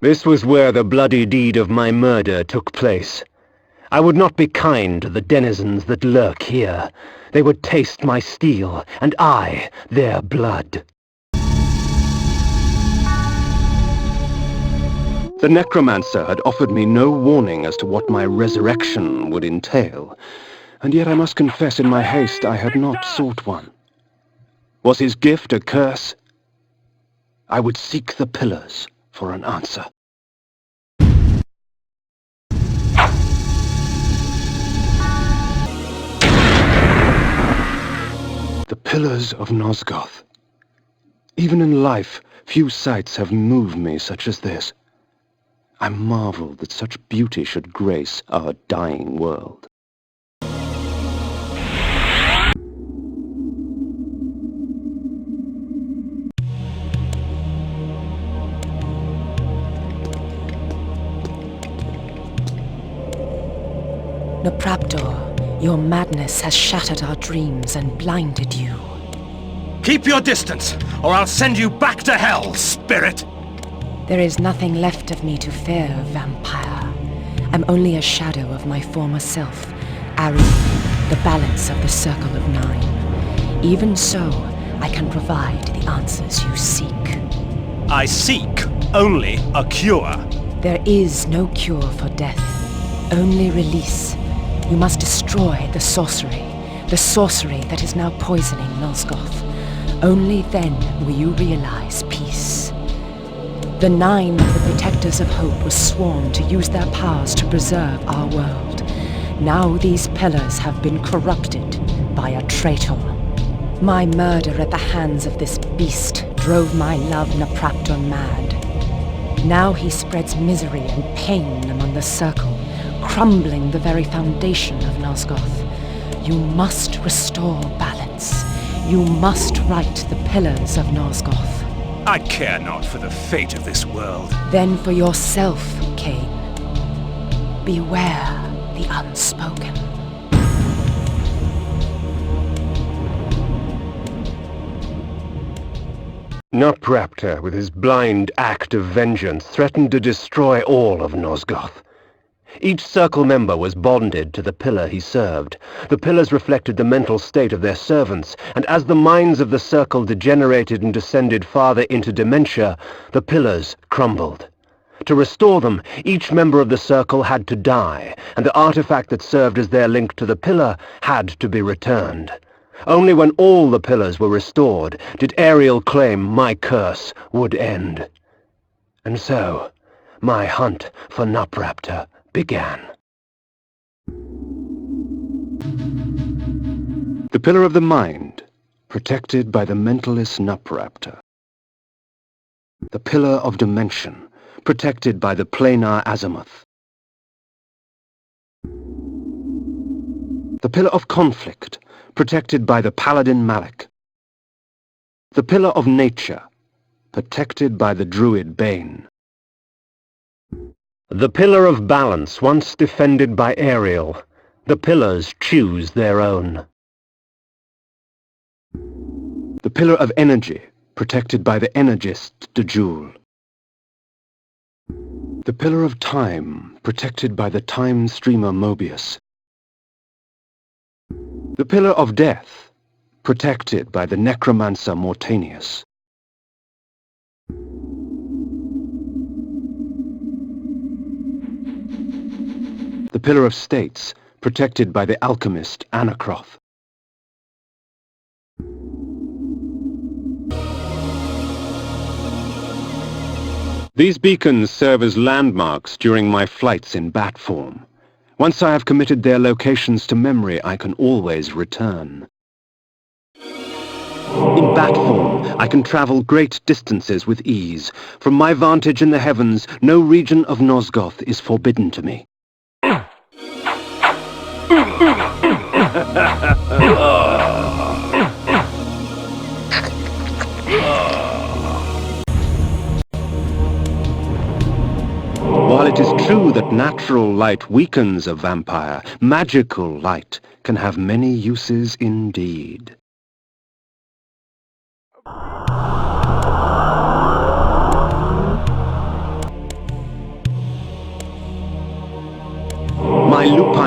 This was where the bloody deed of my murder took place. I would not be kind to the denizens that lurk here. They would taste my steel, and I their blood. The necromancer had offered me no warning as to what my resurrection would entail, and yet I must confess in my haste I had not sought one. Was his gift a curse? I would seek the pillars for an answer. The pillars of Nosgoth. Even in life, few sights have moved me such as this. I marvel that such beauty should grace our dying world. Nupraptor, your madness has shattered our dreams and blinded you. Keep your distance, or I'll send you back to hell, spirit! There is nothing left of me to fear, vampire. I'm only a shadow of my former self, Ari, the balance of the Circle of Nine. Even so, I can provide the answers you seek. I seek only a cure. There is no cure for death, only release. You must destroy the sorcery that is now poisoning Nosgoth. Only then will you realize peace. The Nine of the Protectors of Hope were sworn to use their powers to preserve our world. Now these pillars have been corrupted by a traitor. My murder at the hands of this beast drove my love Nupraptor mad. Now he spreads misery and pain among the Circle, crumbling the very foundation of Nosgoth. You must restore balance. You must right the pillars of Nosgoth. I care not for the fate of this world. Then for yourself, Kain. Beware the unspoken. Nupraptor, with his blind act of vengeance, threatened to destroy all of Nosgoth. Each Circle member was bonded to the pillar he served. The pillars reflected the mental state of their servants, and as the minds of the Circle degenerated and descended farther into dementia, the pillars crumbled. To restore them, each member of the Circle had to die, and the artifact that served as their link to the pillar had to be returned. Only when all the pillars were restored did Ariel claim my curse would end. And so, my hunt for Nupraptor began. The Pillar of the Mind, protected by the mentalist Nupraptor. The Pillar of Dimension, protected by the planar azimuth. The Pillar of Conflict, protected by the paladin Malik. The Pillar of Nature, protected by the druid Bane. The Pillar of Balance, once defended by Ariel. The pillars choose their own. The Pillar of Energy, protected by the Energist Dejul. The Pillar of Time, protected by the Time Streamer Mobius. The Pillar of Death, protected by the Necromancer Mortanius. The Pillar of States, protected by the alchemist Anacroth. These beacons serve as landmarks during my flights in bat form. Once I have committed their locations to memory, I can always return. In bat form, I can travel great distances with ease. From my vantage in the heavens, no region of Nosgoth is forbidden to me. While it is true that natural light weakens a vampire, magical light can have many uses indeed.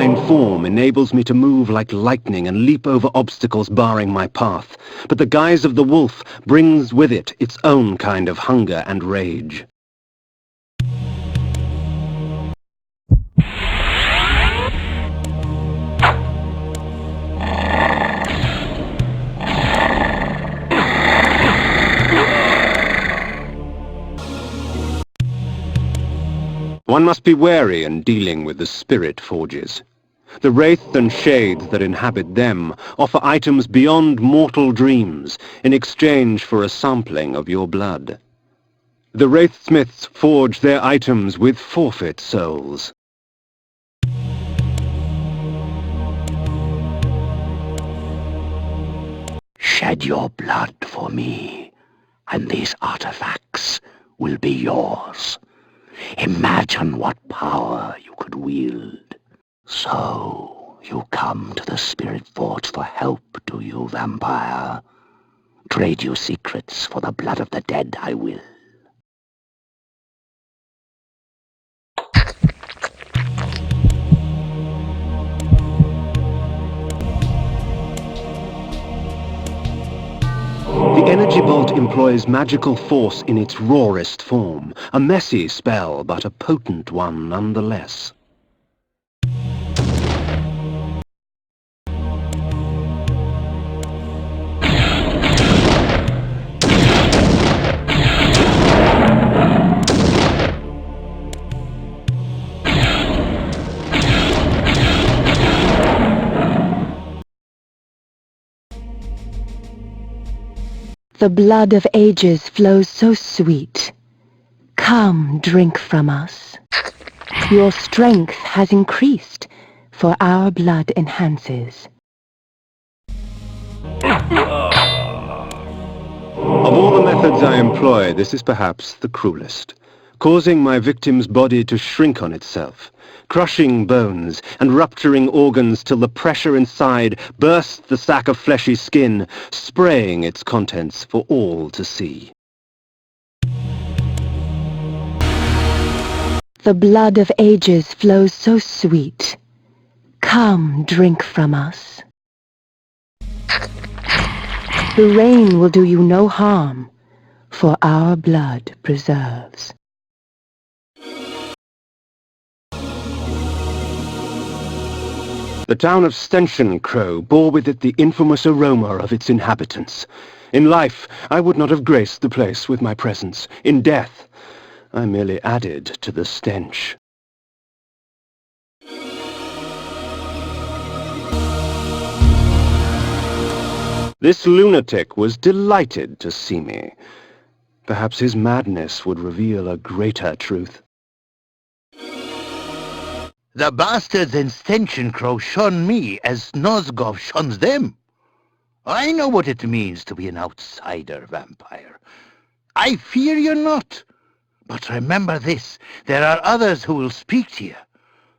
Lupine form enables me to move like lightning and leap over obstacles barring my path, but the guise of the wolf brings with it its own kind of hunger and rage. One must be wary in dealing with the spirit forges. The wraith and shades that inhabit them offer items beyond mortal dreams in exchange for a sampling of your blood. The wraithsmiths forge their items with forfeit souls. Shed your blood for me, and these artifacts will be yours. Imagine what power you could wield. So, you come to the Spirit Forge for help, do you, vampire? Trade you secrets for the blood of the dead, I will. The energy bolt employs magical force in its rawest form, a messy spell, but a potent one nonetheless. The blood of ages flows so sweet. Come, drink from us. Your strength has increased, for our blood enhances. Of all the methods I employ, this is perhaps the cruelest, causing my victim's body to shrink on itself, crushing bones and rupturing organs till the pressure inside bursts the sack of fleshy skin, spraying its contents for all to see. The blood of ages flows so sweet. Come, drink from us. The rain will do you no harm, for our blood preserves. The town of Steinchencroe bore with it the infamous aroma of its inhabitants. In life, I would not have graced the place with my presence. In death, I merely added to the stench. This lunatic was delighted to see me. Perhaps his madness would reveal a greater truth. The bastards in Steinchencroe shun me as Nosgoth shuns them. I know what it means to be an outsider, vampire. I fear you not. But remember this, there are others who will speak to you,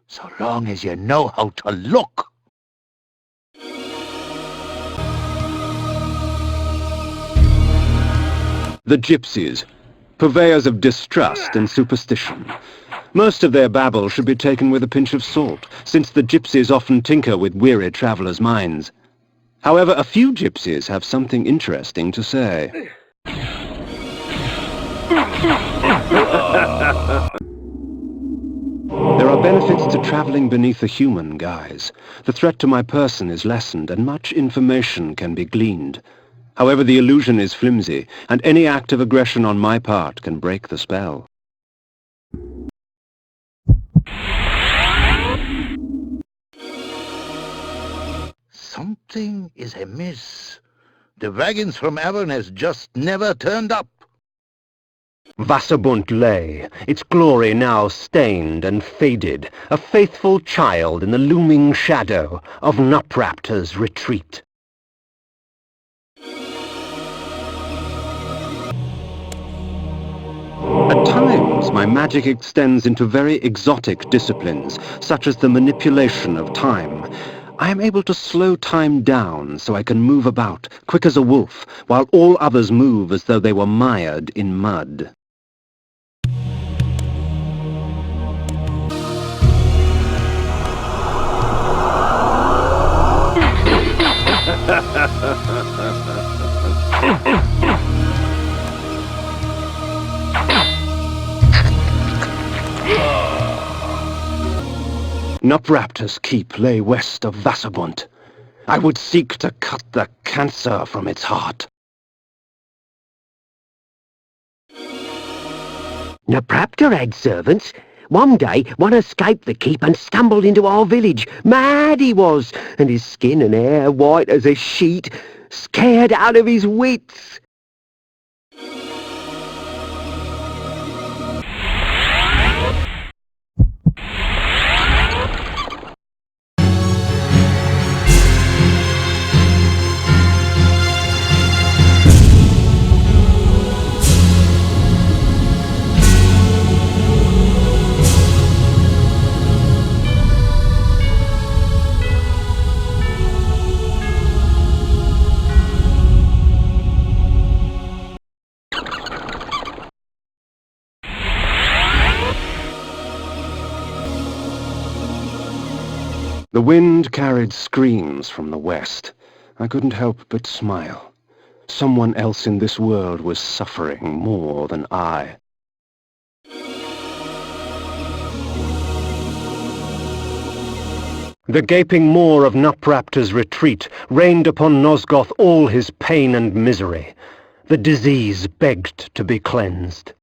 so long as you know how to look. The gypsies, purveyors of distrust and superstition. Most of their babble should be taken with a pinch of salt, since the gypsies often tinker with weary travellers' minds. However, a few gypsies have something interesting to say. There are benefits to travelling beneath a human guise. The threat to my person is lessened, and much information can be gleaned. However, the illusion is flimsy, and any act of aggression on my part can break the spell. Something is amiss. The wagons from Avernus just never turned up. Vasserbünde lay, its glory now stained and faded, a faithful child in the looming shadow of Nupraptor's retreat. At times, my magic extends into very exotic disciplines, such as the manipulation of time. I am able to slow time down so I can move about, quick as a wolf, while all others move as though they were mired in mud. Nupraptor's keep lay west of Vasserbünde. I would seek to cut the cancer from its heart. Nupraptor had servants. One day, one escaped the keep and stumbled into our village. Mad he was, and his skin and hair white as a sheet, scared out of his wits. The wind carried screams from the west. I couldn't help but smile. Someone else in this world was suffering more than I. The gaping maw of Nupraptor's retreat rained upon Nosgoth all his pain and misery. The disease begged to be cleansed.